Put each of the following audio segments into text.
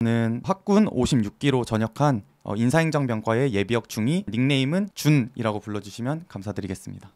저는 학군 56기로 전역한 인사행정병과의 예비역 중위, 닉네임은 준이라고 불러주시면 감사드리겠습니다.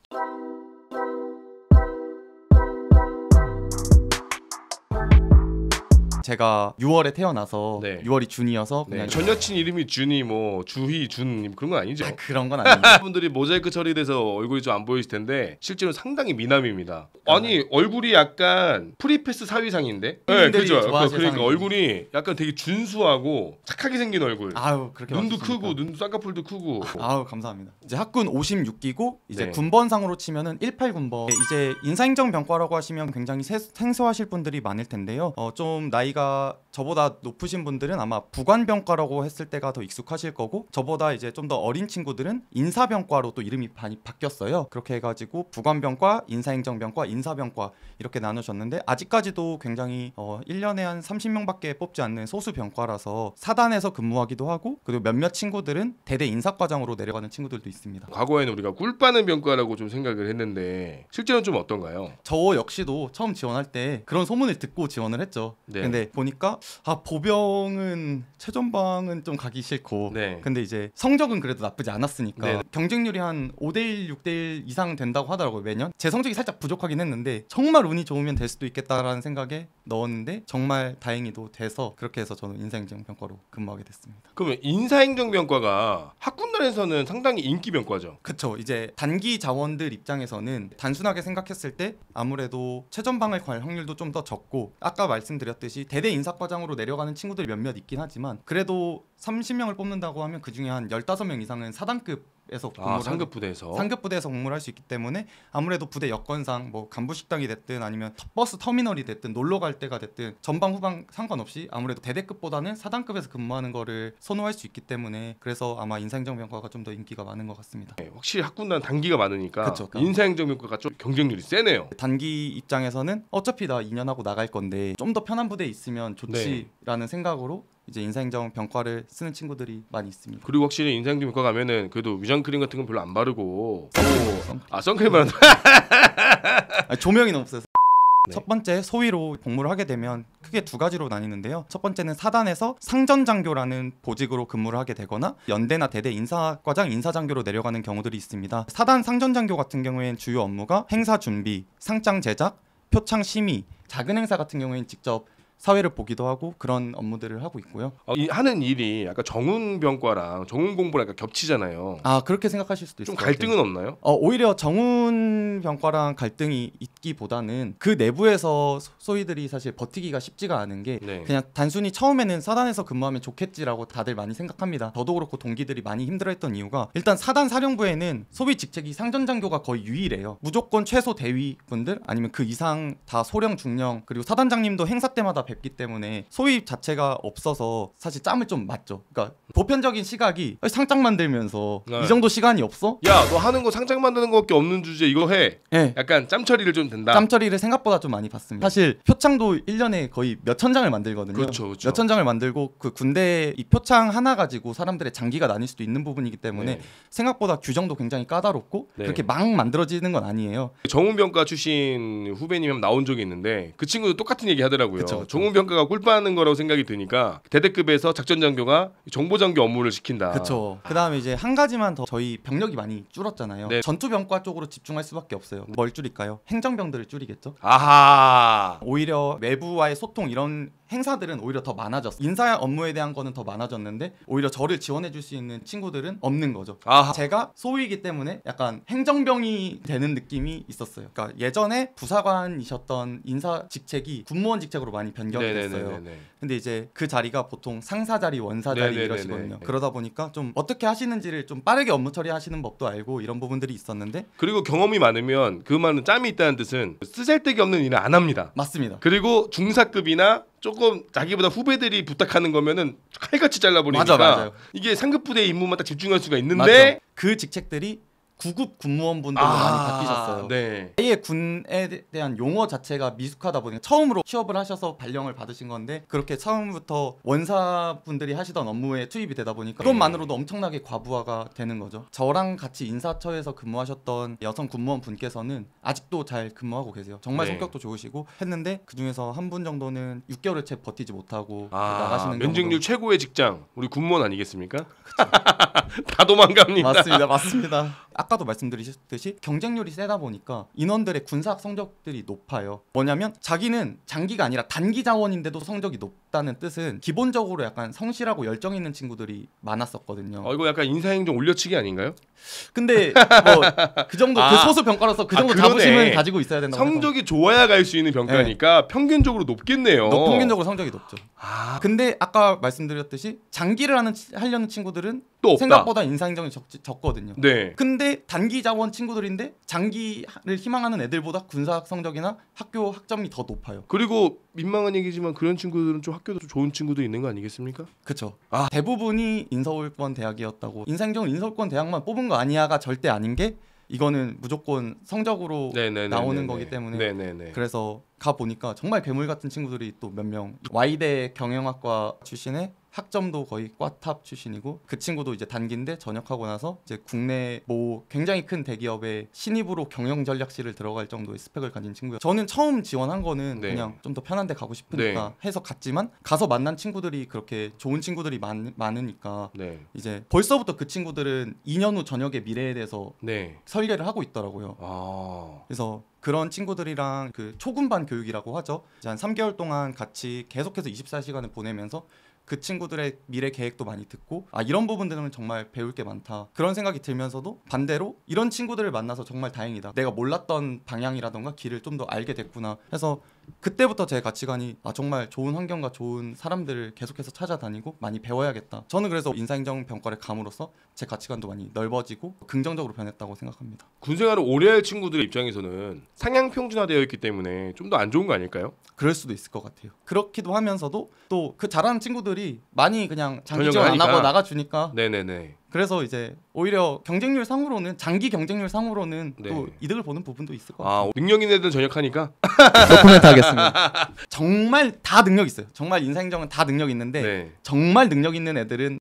제가 6월에 태어나서 네. 6월이 준이어서 네. 그냥 전 여친 이름이 준이 뭐 주희 준 그런 건 아니죠? 그런 건 아닙니다. 분들이 모자이크 처리돼서 얼굴이 좀 안 보이실 텐데 실제로 상당히 미남입니다. 아니 얼굴이 약간 프리패스 사위상인데? 네, 그죠. 그러니까 얼굴이 약간 되게 준수하고 착하게 생긴 얼굴. 아유, 그렇게 눈도 맞으십니까? 크고 눈도 쌍꺼풀도 크고. 아우, 감사합니다. 이제 학군 56기고 이제 네. 군번상으로 치면은 18군번. 이제 인사행정병과라고 하시면 굉장히 생소하실 분들이 많을 텐데요. 좀 나이가 저보다 높으신 분들은 아마 부관병과라고 했을 때가 더 익숙하실 거고, 저보다 이제 좀 더 어린 친구들은 인사병과로 또 이름이 많이 바뀌었어요. 그렇게 해가지고 부관병과, 인사행정병과, 인사병과 이렇게 나누셨는데, 아직까지도 굉장히 1년에 한 30명밖에 뽑지 않는 소수 병과라서 사단에서 근무하기도 하고, 그리고 몇몇 친구들은 대대 인사과장으로 내려가는 친구들도 있습니다. 과거에는 우리가 꿀 빠는 병과라고 좀 생각을 했는데 실제로는 좀 어떤가요? 저 역시도 처음 지원할 때 그런 소문을 듣고 지원을 했죠. 네. 근데 보니까 보병은 최전방은 좀 가기 싫고, 네. 근데 이제 성적은 그래도 나쁘지 않았으니까 네. 경쟁률이 한 5대1, 6대1 이상 된다고 하더라고요, 매년. 제 성적이 살짝 부족하긴 했는데 정말 운이 좋으면 될 수도 있겠다라는 생각에 넣었는데 정말 다행히도 돼서, 그렇게 해서 저는 인사행정병과로 근무하게 됐습니다. 그러면 인사행정병과가 학군단에서는 상당히 인기 병과죠? 그쵸. 이제 단기 자원들 입장에서는 단순하게 생각했을 때 아무래도 최전방을 갈 확률도 좀 더 적고, 아까 말씀드렸듯이 대대 인사과장으로 내려가는 친구들이 몇몇 있긴 하지만 그래도 30명을 뽑는다고 하면 그중에 한 15명 이상은 사단급에서 근무를 상급 부대에서 상급 부대에서 근무를 할 수 있기 때문에 아무래도 부대 여건상 뭐 간부 식당이 됐든 아니면 버스 터미널이 됐든 놀러 갈 때가 됐든 전방 후방 상관없이 아무래도 대대급보다는 사단급에서 근무하는 거를 선호할 수 있기 때문에, 그래서 아마 인사행정병과가 좀 더 인기가 많은 것 같습니다. 네, 확실히 학군단 단기가 많으니까 그쵸. 인사행정병과가 좀 경쟁률이 세네요. 단기 입장에서는 어차피 나 2년 하고 나갈 건데 좀 더 편한 부대에 있으면 좋지라는 생각으로 이제 인사행정병과를 쓰는 친구들이 많이 있습니다. 그리고 확실히 인사행정병과 가면은 그래도 위장크림 같은 건 별로 안 바르고 선크림만 조명이 너무 없어서. 네. 첫 번째, 소위로 복무를 하게 되면 크게 두 가지로 나뉘는데요. 첫 번째는 사단에서 상전장교라는 보직으로 근무를 하게 되거나 연대나 대대 인사과장, 인사장교로 내려가는 경우들이 있습니다. 사단 상전장교 같은 경우에는 주요 업무가 행사 준비, 상장 제작, 표창 심의, 작은 행사 같은 경우에는 직접 사회를 보기도 하고 그런 업무들을 하고 있고요. 하는 일이 약간 정훈병과랑 정훈 공부랑 약간 겹치잖아요. 그렇게 생각하실 수도 있을 좀 것 같아요. 갈등은 없나요? 오히려 정훈병과랑 갈등이 있기보다는 그 내부에서 소위들이 사실 버티기가 쉽지가 않은 게 네. 그냥 단순히 처음에는 사단에서 근무하면 좋겠지라고 다들 많이 생각합니다. 저도 그렇고 동기들이 많이 힘들어했던 이유가, 일단 사단 사령부에는 소위 직책이 상전장교가 거의 유일해요. 무조건 최소 대위분들 아니면 그 이상 다 소령, 중령, 그리고 사단장님도 행사 때마다 뵙기 때문에 소위 자체가 없어서 사실 짬을 좀 맞죠. 그러니까 보편적인 시각이 상장 만들면서 네. 이 정도 시간이 없어? 야, 너 하는 거 상장 만드는 거밖에 없는 주제 이거 해. 네. 약간 짬처리를 좀 된다. 짬처리를 생각보다 좀 많이 받습니다. 사실 표창도 1년에 거의 몇천 장을 만들거든요. 그렇죠. 몇천 장을 만들고 그 군대 이 표창 하나 가지고 사람들의 장기가 나뉠 수도 있는 부분이기 때문에 네. 생각보다 규정도 굉장히 까다롭고 네. 그렇게 막 만들어지는 건 아니에요. 정훈병과 출신 후배님 한 나온 적이 있는데 그 친구도 똑같은 얘기 하더라고요. 그쵸. 정훈병과가 꿀빠는 거라고 생각이 드니까 대대급에서 작전장교가 정보장교 업무를 시킨다. 그렇죠. 그다음에 이제 한 가지만 더, 저희 병력이 많이 줄었잖아요. 네. 전투병과 쪽으로 집중할 수밖에 없어요. 뭘 줄일까요? 행정병들을 줄이겠죠. 아하. 오히려 외부와의 소통 이런 행사들은 오히려 더 많아졌어요. 인사 업무에 대한 거는 더 많아졌는데 오히려 저를 지원해 줄 수 있는 친구들은 없는 거죠. 아하. 제가 소위이기 때문에 약간 행정병이 되는 느낌이 있었어요. 그러니까 예전에 부사관이셨던 인사 직책이 군무원 직책으로 많이 변경이 됐어요. 네네네네. 근데 이제 그 자리가 보통 상사 자리, 원사 자리 네네네네. 이러시거든요. 그러다 보니까 좀 어떻게 하시는지를 좀 빠르게 업무 처리하시는 법도 알고 이런 부분들이 있었는데, 그리고 경험이 많으면 그 말은 짬이 있다는 뜻은 쓰잘데기 없는 일을 안 합니다. 맞습니다. 그리고 중사급이나 조금 자기보다 후배들이 부탁하는 거면은 칼같이 잘라버리니까 맞아요. 이게 상급 부대 임무만 딱 집중할 수가 있는데 맞죠. 그 직책들이 구급 군무원분들도 많이 바뀌셨어요. 네. 아예 군에 대한 용어 자체가 미숙하다 보니까 처음으로 취업을 하셔서 발령을 받으신 건데 그렇게 처음부터 원사분들이 하시던 업무에 투입이 되다 보니까 그것만으로도 엄청나게 과부하가 되는 거죠. 저랑 같이 인사처에서 근무하셨던 여성 군무원 분께서는 아직도 잘 근무하고 계세요. 정말 네. 성격도 좋으시고 했는데 그중에서 한 분 정도는 6개월을 채 버티지 못하고 나가시는 면직률 경우도 최고의 직장 우리 군무원 아니겠습니까? 다 도망갑니다. 맞습니다. 아까도 말씀드리셨듯이 경쟁률이 세다 보니까 인원들의 군사학 성적들이 높아요. 뭐냐면 자기는 장기가 아니라 단기 자원인데도 성적이 높다는 뜻은 기본적으로 약간 성실하고 열정 있는 친구들이 많았었거든요. 이거 약간 인사행정 올려치기 아닌가요? 근데 뭐 그 정도 그 소수 병가로서 그 정도 그러네. 자부심은 가지고 있어야 된다고 성적이 좋아야 갈 수 있는 병가니까 평균적으로 높겠네요. 평균적으로 성적이 높죠. 근데 아까 말씀드렸듯이 장기를 하려는 친구들은 또 없다. 생각보다 인사행정이 적거든요. 네. 근데 단기 자원 친구들인데 장기를 희망하는 애들보다 군사학 성적이나 학교 학점이 더 높아요. 그리고 민망한 얘기지만 그런 친구들은 좀 학교도 좀 좋은 친구도 있는 거 아니겠습니까? 그렇죠. 대부분이 인서울권 대학이었다고. 인사행정은 인서울권 대학만 뽑은 거 아니야가 절대 아닌 게 이거는 무조건 성적으로 나오는 거기 때문에 네네네. 그래서 가 보니까 정말 괴물 같은 친구들이 또 몇 명 Y대 경영학과 출신의 학점도 거의 과탑 출신이고 그 친구도 이제 단기인데 전역하고 나서 이제 국내 뭐 굉장히 큰 대기업의 신입으로 경영 전략실을 들어갈 정도의 스펙을 가진 친구예요. 저는 처음 지원한 거는 그냥 좀 더 편한 데 가고 싶으니까 해서 갔지만 가서 만난 친구들이 그렇게 좋은 친구들이 많으니까 이제 벌써부터 그 친구들은 2년 후 저녁의 미래에 대해서 설계를 하고 있더라고요. 그래서 그런 친구들이랑 그 초군반 교육이라고 하죠. 이제 한 3개월 동안 같이 계속해서 24시간을 보내면서 그 친구들의 미래 계획도 많이 듣고 이런 부분들은 정말 배울 게 많다 그런 생각이 들면서도 반대로 이런 친구들을 만나서 정말 다행이다. 내가 몰랐던 방향이라던가 길을 좀 더 알게 됐구나 해서 그때부터 제 가치관이 정말 좋은 환경과 좋은 사람들을 계속해서 찾아다니고 많이 배워야겠다. 저는 그래서 인사행정 병과를 감으로써 제 가치관도 많이 넓어지고 긍정적으로 변했다고 생각합니다. 군생활을 오래 할 친구들의 입장에서는 상향 평준화되어 있기 때문에 좀 더 안 좋은 거 아닐까요? 그럴 수도 있을 것 같아요. 그렇기도 하면서도 또 그 잘하는 친구들이 많이 그냥 장기 지원 안 하고 나가주니까 그래서 이제 오히려 경쟁률 상으로는 장기 경쟁률 상으로는 또 이득을 보는 부분도 있을 것 같아요. 능력 있는 애들 전역하니까? 노코멘트 하겠습니다. 정말 다 능력 있어요. 정말 인사행정은 다 능력 있는데 정말 능력 있는 애들은